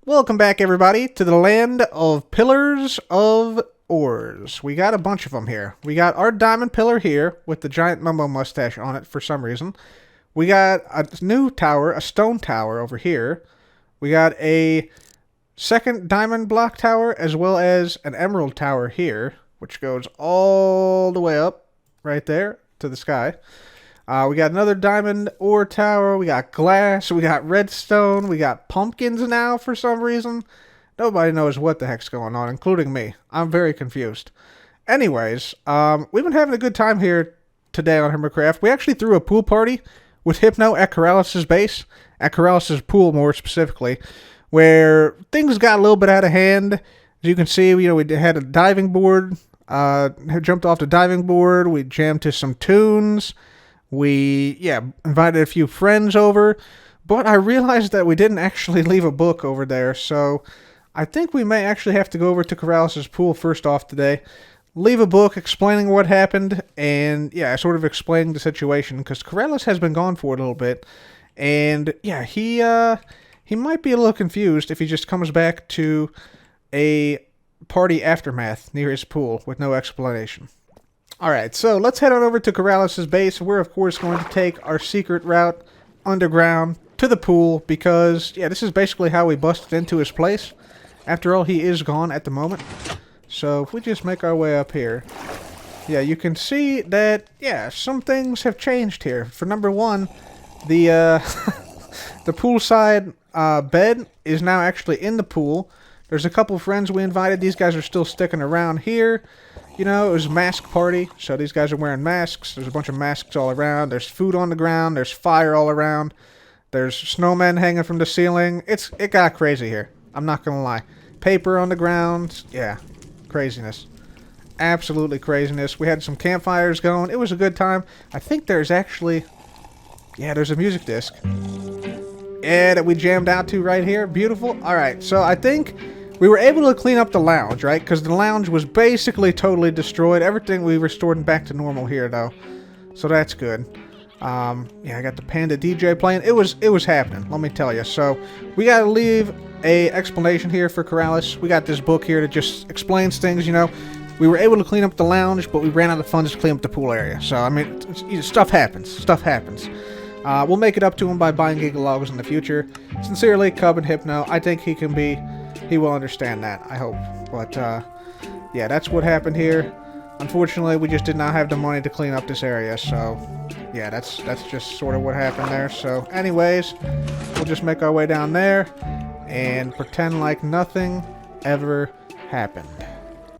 Welcome back, everybody, to the land of pillars of ores. We got a bunch of them here. We got our diamond pillar here with the giant mumbo mustache on it for some reason. We got a new tower, a stone tower over here. We got a second diamond block tower as well as an emerald tower here, which goes all the way up right there to the sky. We got another diamond ore tower. We got glass. We got redstone. We got pumpkins now for some reason. Nobody knows what the heck's going on, including me. I'm very confused. Anyways, we've been having a good time here today on Hermitcraft. We actually threw a pool party with Hypno at Keralis' base, at Keralis' pool more specifically, where things got a little bit out of hand. As you can see, we had a diving board. Jumped off the diving board. We jammed to some tunes. We, invited a few friends over, but I realized that we didn't actually leave a book over there, so I think we may actually have to go over to Keralis' pool first off today, leave a book explaining what happened, and, sort of explaining the situation, because Keralis has been gone for a little bit, and, he might be a little confused if he just comes back to a party aftermath near his pool with no explanation. Alright, so let's head on over to Keralis' base. We're, of course, going to take our secret route underground to the pool because, this is basically how we busted into his place. After all, he is gone at the moment. So if we just make our way up here, you can see that, some things have changed here. For number one, the, the poolside bed is now actually in the pool. There's a couple friends we invited. These guys are still sticking around here. It was a mask party, so these guys are wearing masks. There's a bunch of masks all around. There's food on the ground. There's fire all around. There's snowmen hanging from the ceiling. It got crazy here. I'm not going to lie. Paper on the ground. Yeah, craziness. Absolutely craziness. We had some campfires going. It was a good time. I think there's actually... there's a music disc. That we jammed out to right here. Beautiful. Alright, so I think... we were able to clean up the lounge, right? Because the lounge was basically totally destroyed. Everything we restored back to normal here, though. So that's good. I got the Panda DJ playing. It was happening, let me tell you. So we got to leave a explanation here for Keralis. We got this book here that just explains things, We were able to clean up the lounge, but we ran out of funds to clean up the pool area. So, I mean, stuff happens. Stuff happens. We'll make it up to him by buying Gigalogs in the future. Sincerely, Cub and Hypno. I think he will understand that, I hope. But, that's what happened here. Unfortunately, we just did not have the money to clean up this area, so... that's just sort of what happened there. So, anyways, we'll just make our way down there and pretend like nothing ever happened.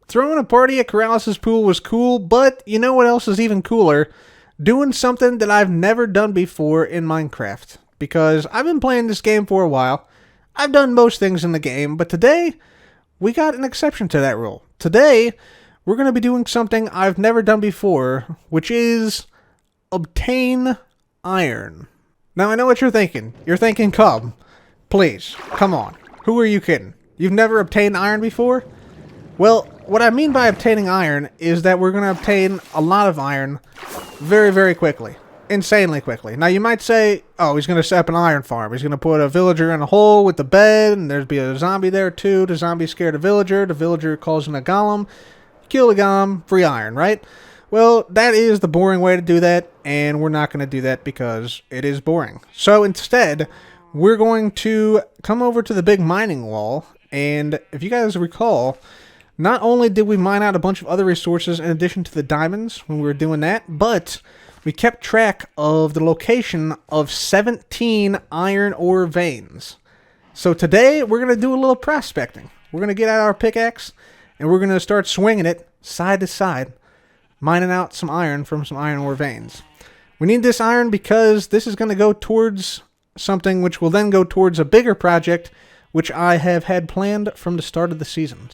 Throwing a party at Keralis' pool was cool, but you know what else is even cooler? Doing something that I've never done before in Minecraft. Because I've been playing this game for a while. I've done most things in the game, but today, we got an exception to that rule. Today, we're going to be doing something I've never done before, which is obtain iron. Now, I know what you're thinking. You're thinking, Cub, please, come on. Who are you kidding? You've never obtained iron before? Well, what I mean by obtaining iron is that we're going to obtain a lot of iron very, very quickly. Insanely quickly. Now, you might say, oh, he's going to set up an iron farm. He's going to put a villager in a hole with the bed, and there'd be a zombie there, too. The zombie scared a villager. The villager calls in a golem. Kill the golem. Free iron, right? Well, that is the boring way to do that, and we're not going to do that because it is boring. So, instead, we're going to come over to the big mining wall, and if you guys recall, not only did we mine out a bunch of other resources in addition to the diamonds when we were doing that, but... we kept track of the location of 17 iron ore veins. So today, we're going to do a little prospecting. We're going to get out our pickaxe, and we're going to start swinging it side to side, mining out some iron from some iron ore veins. We need this iron because this is going to go towards something which will then go towards a bigger project, which I have had planned from the start of the season.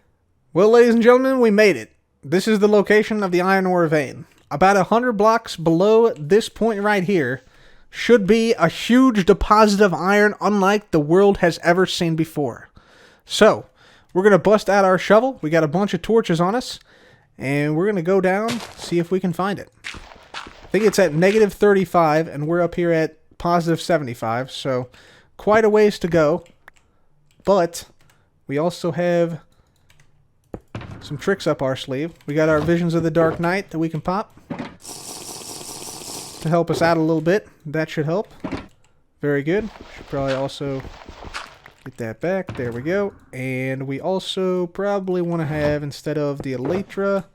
Well, ladies and gentlemen, we made it. This is the location of the iron ore vein. About 100 blocks below this point right here should be a huge deposit of iron unlike the world has ever seen before. So, we're going to bust out our shovel. We got a bunch of torches on us. And we're going to go down, see if we can find it. I think it's at negative 35, and we're up here at positive 75. So, quite a ways to go. But We also have some tricks up our sleeve. We got our Visions of the Dark Knight that we can pop to help us out a little bit. That should help. Very good. Should probably also get that back. There we go. And we also probably want to have, instead of the Elytra,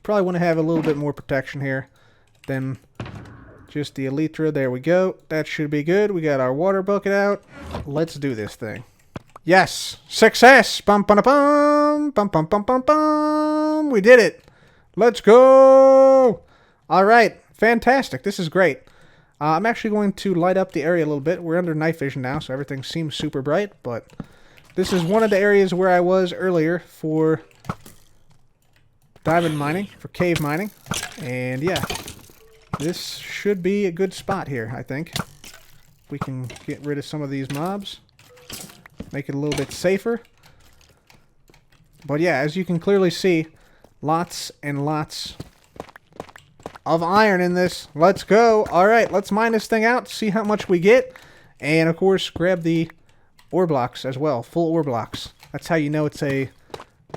probably want to have a little bit more protection here than just the Elytra. There we go. That should be good. We got our water bucket out. Let's do this thing. Yes! Success! Bum bum bum bum bum bum bum bum. We did it! Let's go! Alright, fantastic. This is great. I'm actually going to light up the area a little bit. We're under night vision now, so everything seems super bright, but this is one of the areas where I was earlier for diamond mining, for cave mining. And yeah, this should be a good spot here, I think. We can get rid of some of these mobs. Make it a little bit safer. But yeah, as you can clearly see, lots and lots of iron in this. Let's go. Alright, let's mine this thing out, see how much we get. And of course, grab the ore blocks as well. Full ore blocks. That's how you know it's a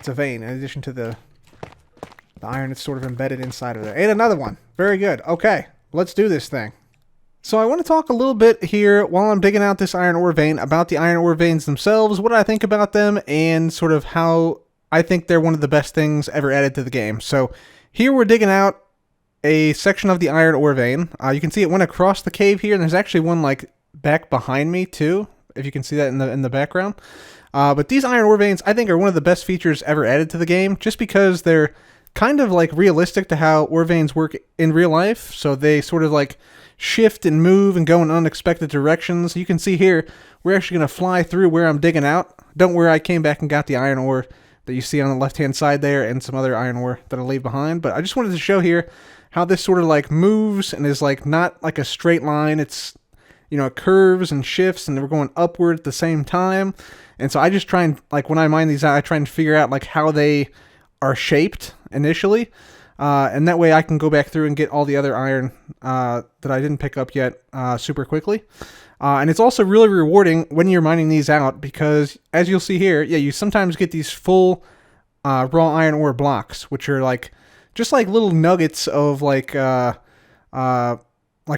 vein, in addition to the iron that's sort of embedded inside of there. And another one. Very good. Okay, let's do this thing. So I want to talk a little bit here while I'm digging out this iron ore vein about the iron ore veins themselves, what I think about them, and sort of how I think they're one of the best things ever added to the game. So here we're digging out a section of the iron ore vein. You can see it went across the cave here, and there's actually one like back behind me too, if you can see that in the background. But these iron ore veins I think are one of the best features ever added to the game, just because they're kind of like realistic to how ore veins work in real life. So they sort of like shift and move and go in unexpected directions. You can see here, we're actually going to fly through where I'm digging out. Don't worry, I came back and got the iron ore that you see on the left-hand side there and some other iron ore that I'll leave behind. But I just wanted to show here how this sort of like moves and is like not like a straight line. It's, you know, it curves and shifts and we're going upward at the same time. And so I just try and, like, when I mine these out, I try and figure out like how they are shaped initially. And that way I can go back through and get all the other iron that I didn't pick up yet super quickly. And it's also really rewarding when you're mining these out because, as you'll see here, yeah, you sometimes get these full raw iron ore blocks, which are like just like little nuggets of like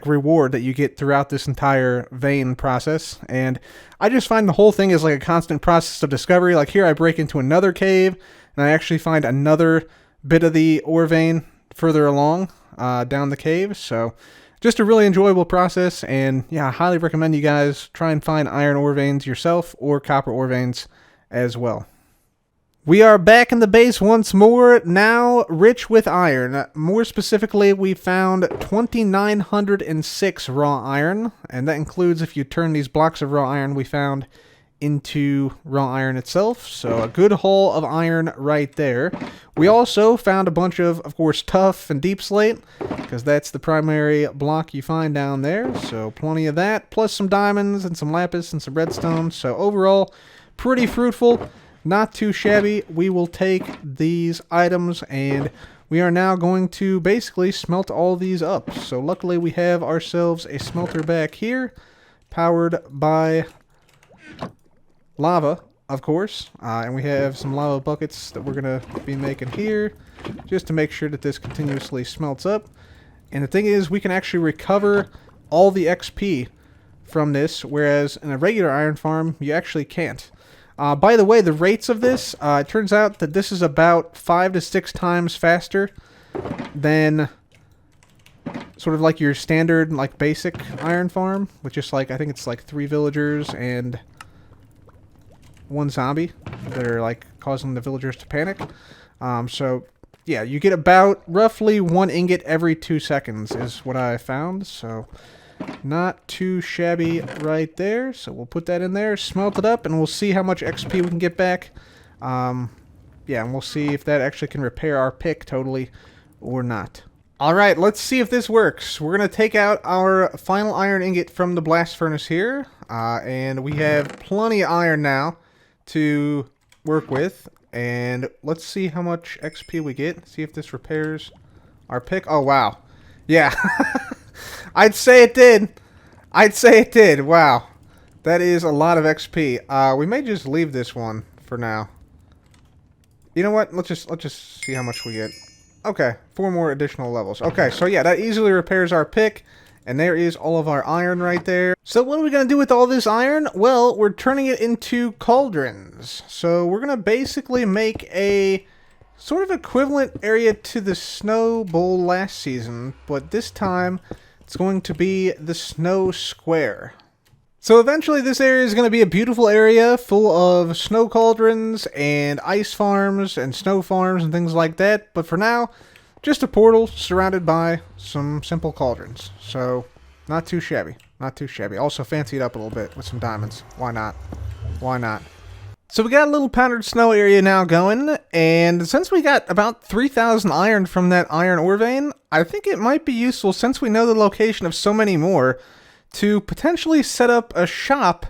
reward that you get throughout this entire vein process. And I just find the whole thing is like a constant process of discovery. Like here I break into another cave and I actually find another bit of the ore vein further along down the cave. So just a really enjoyable process, and yeah, I highly recommend you guys try and find iron ore veins yourself or copper ore veins as well. We are back in the base once more, now rich with iron. More specifically, we found 2,906 raw iron, and that includes if you turn these blocks of raw iron we found into raw iron itself. So a good haul of iron right there. We also found a bunch of course, tough and deep slate, because that's the primary block you find down there. So plenty of that, plus some diamonds and some lapis and some redstone. So overall, pretty fruitful, not too shabby. We will take these items and we are now going to basically smelt all these up. So luckily we have ourselves a smelter back here, powered by lava, of course, and we have some lava buckets that we're going to be making here just to make sure that this continuously smelts up. And the thing is, we can actually recover all the XP from this, whereas in a regular iron farm, you actually can't. By the way, the rates of this, it turns out that this is about 5 to 6 times faster than sort of like your standard, like basic iron farm, which is like, I think it's like 3 villagers and 1 zombie that are like causing the villagers to panic. So yeah, you get about roughly 1 ingot every 2 seconds is what I found. So not too shabby right there. So we'll put that in there, smelt it up, and we'll see how much XP we can get back. Yeah, and we'll see if that actually can repair our pick totally or not. Alright, let's see if this works. We're going to take out our final iron ingot from the blast furnace here. And we have plenty of iron now to work with, and let's see how much XP we get. See if this repairs our pick. Oh wow, yeah. I'd say it did. I'd say it did. Wow, that is a lot of XP. We may just leave this one for now. You know what? Let's just see how much we get. Okay, 4 more additional levels. Okay, so yeah, that easily repairs our pick. And there is all of our iron right there. So what are we going to do with all this iron? Well, we're turning it into cauldrons. So we're going to basically make a sort of equivalent area to the Snow Bowl last season. But this time, it's going to be the Snow Square. So eventually this area is going to be a beautiful area full of snow cauldrons and ice farms and snow farms and things like that. But for now, just a portal surrounded by some simple cauldrons. So, not too shabby. Not too shabby. Also fancied up a little bit with some diamonds. Why not? Why not? So we got a little powdered snow area now going. And since we got about 3,000 iron from that iron ore vein, I think it might be useful, since we know the location of so many more, to potentially set up a shop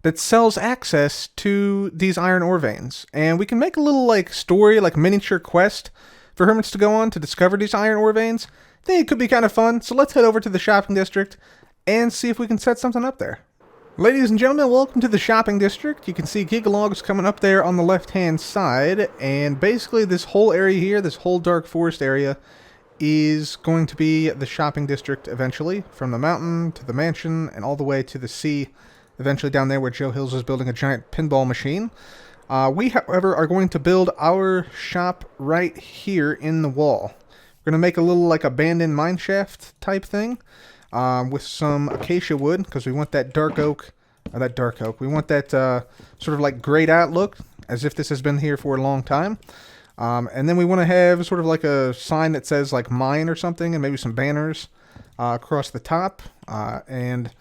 that sells access to these iron ore veins. And we can make a little, like, story, like miniature quest for hermits to go on to discover these iron ore veins. I think it could be kind of fun, so let's head over to the shopping district and see if we can set something up there. Ladies and gentlemen, welcome to the shopping district. You can see Gigalogs coming up there on the left-hand side, and basically this whole area here, this whole dark forest area, is going to be the shopping district eventually, from the mountain to the mansion and all the way to the sea, eventually down there where Joe Hills is building a giant pinball machine. We, however, are going to build our shop right here in the wall. We're going to make a little, like, abandoned mineshaft type thing with some acacia wood, because we want that dark oak. We want that sort of, like, grayed out look, as if this has been here for a long time. And then we want to have sort of like a sign that says, like, mine or something, and maybe some banners across the top. And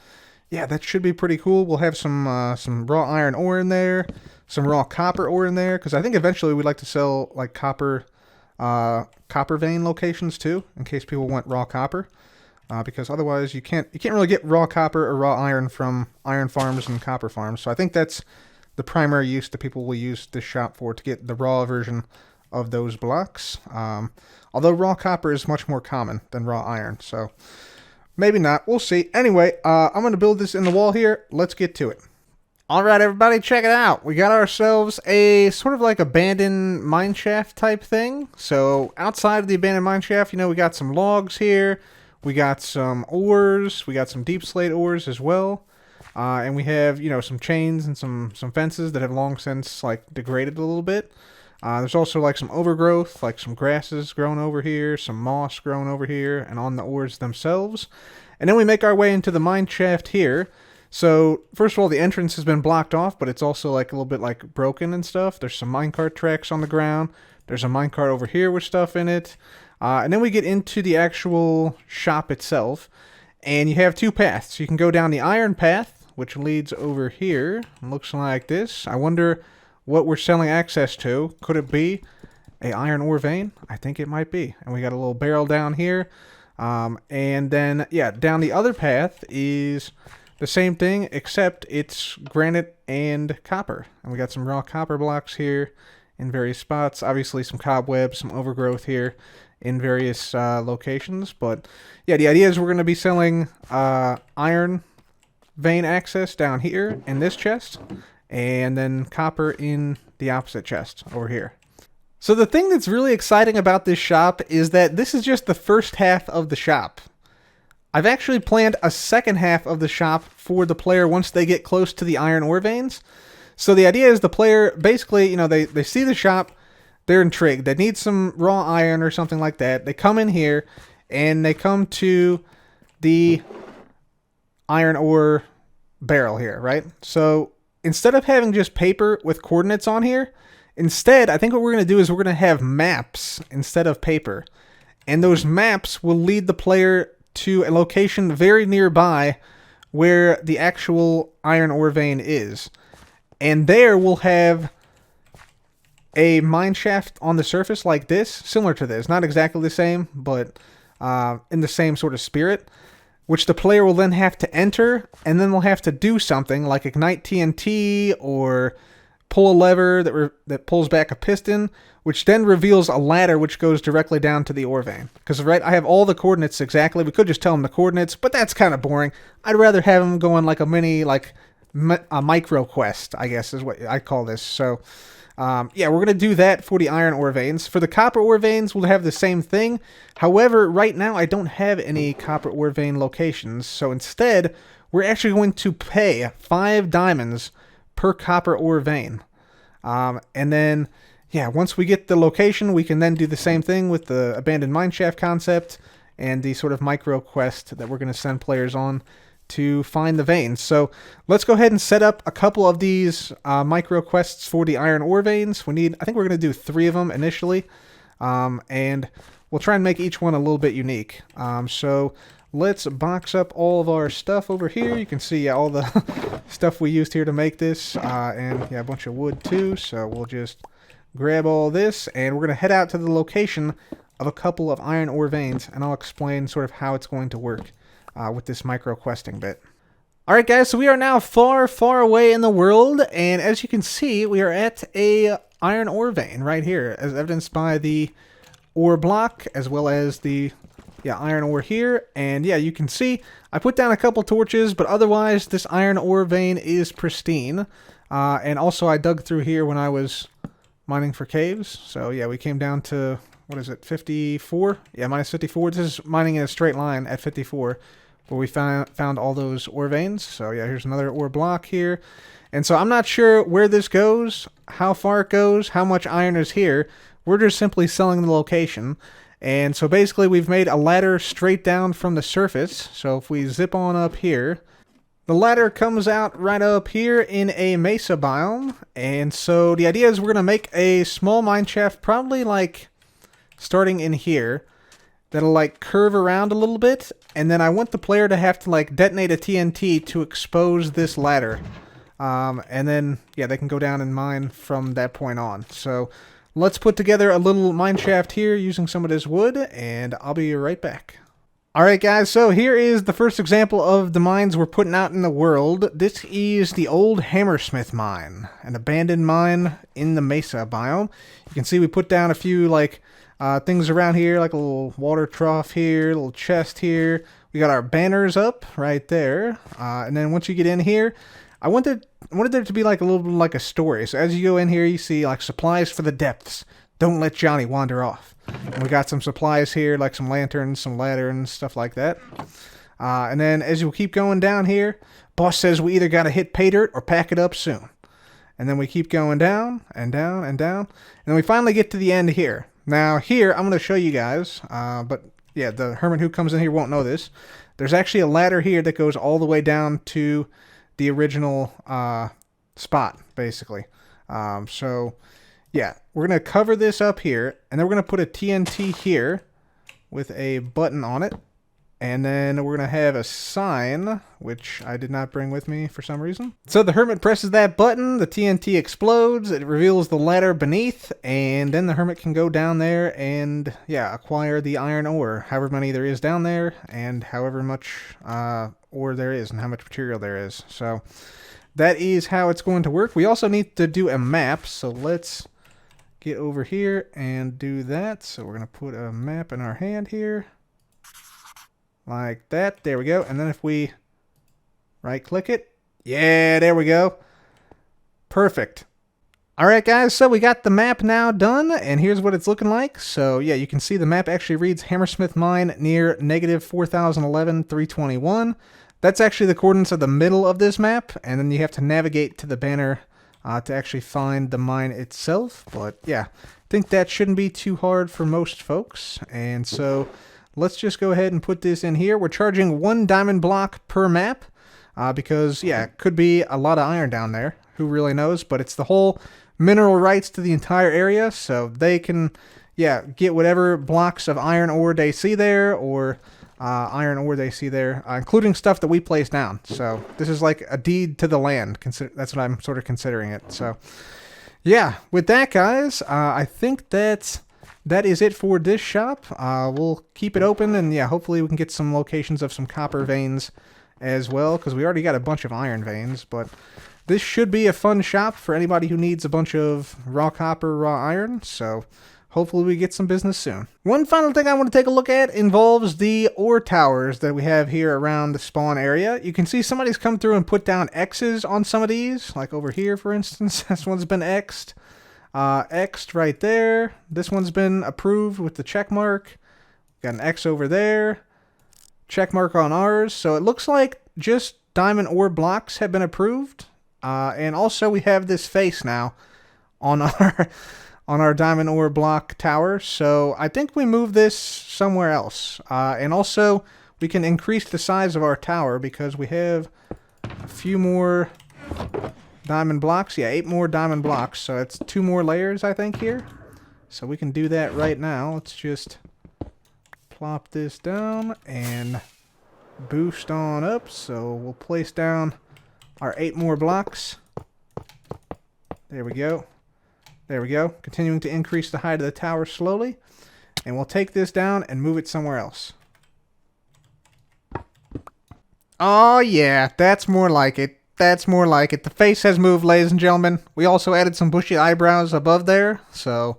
yeah, that should be pretty cool. We'll have some raw iron ore in there, some raw copper ore in there, because I think eventually we'd like to sell, like, copper vein locations too, in case people want raw copper, because otherwise you can't really get raw copper or raw iron from iron farms and copper farms. So I think that's the primary use that people will use this shop for, to get the raw version of those blocks. Although raw copper is much more common than raw iron, so maybe not. We'll see. Anyway, I'm going to build this in the wall here. Let's get to it. Alright everybody, check it out. We got ourselves a sort of like abandoned mineshaft type thing. So outside of the abandoned mineshaft, you know, we got some logs here. We got some ores. We got some deep slate ores as well. And we have, you know, some chains and some fences that have long since, like, degraded a little bit. There's also, like, some overgrowth, like some grasses growing over here, some moss growing over here, and on the ores themselves. And then we make our way into the mine shaft here. So, first of all, the entrance has been blocked off, but it's also, like, a little bit, like, broken and stuff. There's some minecart tracks on the ground. There's a minecart over here with stuff in it. And then we get into the actual shop itself. And you have 2 paths. You can go down the iron path, which leads over here. It looks like this. I wonder what we're selling access to. Could it be a iron ore vein? I think it might be. And we got a little barrel down here. And then, yeah, down the other path is the same thing, except it's granite and copper. And we got some raw copper blocks here in various spots. Obviously some cobwebs, some overgrowth here in various locations. But yeah, the idea is we're going to be selling iron vein access down here in this chest, and then copper in the opposite chest over here. So the thing that's really exciting about this shop is that this is just the first half of the shop. I've actually planned a second half of the shop for the player once they get close to the iron ore veins. So the idea is the player, basically, you know, they see the shop, they're intrigued, they need some raw iron or something like that. They come in here, and they come to the iron ore barrel here, right? So instead of having just paper with coordinates on here, instead, I think what we're going to do is we're going to have maps instead of paper. And those maps will lead the player to a location very nearby where the actual iron ore vein is. And there we'll have a mine shaft on the surface like this, similar to this. Not exactly the same, but in the same sort of spirit, which the player will then have to enter, and then they'll have to do something like ignite TNT or pull a lever that pulls back a piston, which then reveals a ladder which goes directly down to the ore vein. Because, right, I have all the coordinates exactly. We could just tell them the coordinates, but that's kind of boring. I'd rather have them go on like a mini, like, a micro quest, I guess is what I call this. So, yeah, we're going to do that for the iron ore veins. For the copper ore veins, we'll have the same thing. However, right now I don't have any copper ore vein locations. So instead, we're actually going to pay 5 diamonds per copper ore vein. And then, yeah, once we get the location, we can then do the same thing with the abandoned mineshaft concept and the sort of micro quest that we're going to send players on to find the veins. So let's go ahead and set up a couple of these micro quests for the iron ore veins. I think we're going to do 3 of them initially, and we'll try and make each one a little bit unique. So let's box up all of our stuff over here. You can see all the stuff we used here to make this, and yeah, a bunch of wood too. So we'll just grab all this, and we're going to head out to the location of a couple of iron ore veins, and I'll explain sort of how it's going to work with this micro questing bit. Alright guys, so we are now far, far away in the world, and as you can see, we are at a iron ore vein right here, as evidenced by the ore block, as well as the iron ore here. And yeah, you can see, I put down a couple torches, but otherwise, this iron ore vein is pristine. And also, I dug through here when I was mining for caves, so yeah, we came down to, what is it, 54? Yeah, minus 54. This is mining in a straight line at 54. Where we found all those ore veins. So yeah, here's another ore block here. And so I'm not sure where this goes, how far it goes, how much iron is here. We're just simply selling the location. And so basically we've made a ladder straight down from the surface. So if we zip on up here, the ladder comes out right up here in a mesa biome. And so the idea is we're going to make a small mine shaft, probably like starting in here, that'll like curve around a little bit, and then I want the player to have to like detonate a TNT to expose this ladder. And then, yeah, they can go down and mine from that point on. So let's put together a little mine shaft here using some of this wood, and I'll be right back. Alright guys, so here is the first example of the mines we're putting out in the world. This is the old Hammersmith Mine, an abandoned mine in the mesa biome. You can see we put down a few like things around here, like a little water trough here, a little chest here. We got our banners up right there. And then once you get in here, I wanted there to be like a little bit like a story. So as you go in here, you see like supplies for the depths. Don't let Johnny wander off. And we got some supplies here, like some lanterns, some lanterns, stuff like that. And then as you keep going down here, boss says we either got to hit pay dirt or pack it up soon. And then we keep going down and down and down. And then we finally get to the end here. Now here, I'm going to show you guys, but yeah, the hermit who comes in here won't know this. There's actually a ladder here that goes all the way down to the original spot, basically. So yeah, we're going to cover this up here, and then we're going to put a TNT here with a button on it. And then we're going to have a sign, which I did not bring with me for some reason. So the hermit presses that button, the TNT explodes, it reveals the ladder beneath, and then the hermit can go down there and, yeah, acquire the iron ore, however many there is down there, and however much ore there is, and how much material there is. So that is how it's going to work. We also need to do a map, so let's get over here and do that. So we're going to put a map in our hand here. Like that. There we go. And then if we right click it. Yeah, there we go. Perfect. Alright guys, so we got the map now done, and here's what it's looking like. So yeah, you can see the map actually reads Hammersmith Mine near negative 4011 321. That's actually the coordinates of the middle of this map, and then you have to navigate to the banner to actually find the mine itself. But yeah, I think that shouldn't be too hard for most folks. And so let's just go ahead and put this in here. We're charging 1 diamond block per map because, yeah, it could be a lot of iron down there. Who really knows? But it's the whole mineral rights to the entire area, so they can, yeah, get whatever blocks of iron ore they see there, or iron ore they see there, including stuff that we place down. So this is like a deed to the land. That's what I'm sort of considering it. So, yeah, with that, guys, I think that is it for this shop. We'll keep it open, and yeah, hopefully we can get some locations of some copper veins as well, because we already got a bunch of iron veins. But this should be a fun shop for anybody who needs a bunch of raw copper, raw iron. So hopefully we get some business soon. One final thing I want to take a look at involves the ore towers that we have here around the spawn area. You can see somebody's come through and put down X's on some of these, like over here, for instance. This one's been X'd. X'd right there. This one's been approved with the check mark. Got an X over there. Check mark on ours. So it looks like just diamond ore blocks have been approved. And also we have this face now on our diamond ore block tower. So I think we move this somewhere else. And also we can increase the size of our tower because we have a few more diamond blocks. Yeah, 8 more diamond blocks. So it's 2 more layers, I think, here. So we can do that right now. Let's just plop this down and boost on up. So we'll place down our 8 more blocks. There we go. There we go. Continuing to increase the height of the tower slowly. And we'll take this down and move it somewhere else. Oh yeah, that's more like it. That's more like it. The face has moved, ladies and gentlemen. We also added some bushy eyebrows above there. So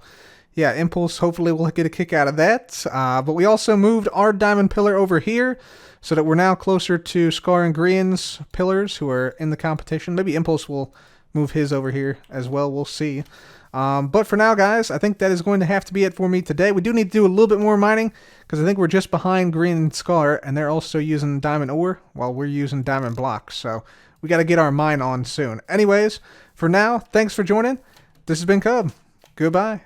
yeah, Impulse hopefully will get a kick out of that. But we also moved our diamond pillar over here so that we're now closer to Scar and Grian's pillars who are in the competition. Maybe Impulse will move his over here as well. We'll see. But for now, guys, I think that is going to have to be it for me today. We do need to do a little bit more mining because I think we're just behind Grian and Scar, and they're also using diamond ore while we're using diamond blocks. So we got to get our mine on soon. Anyways, for now, thanks for joining. This has been Cub. Goodbye.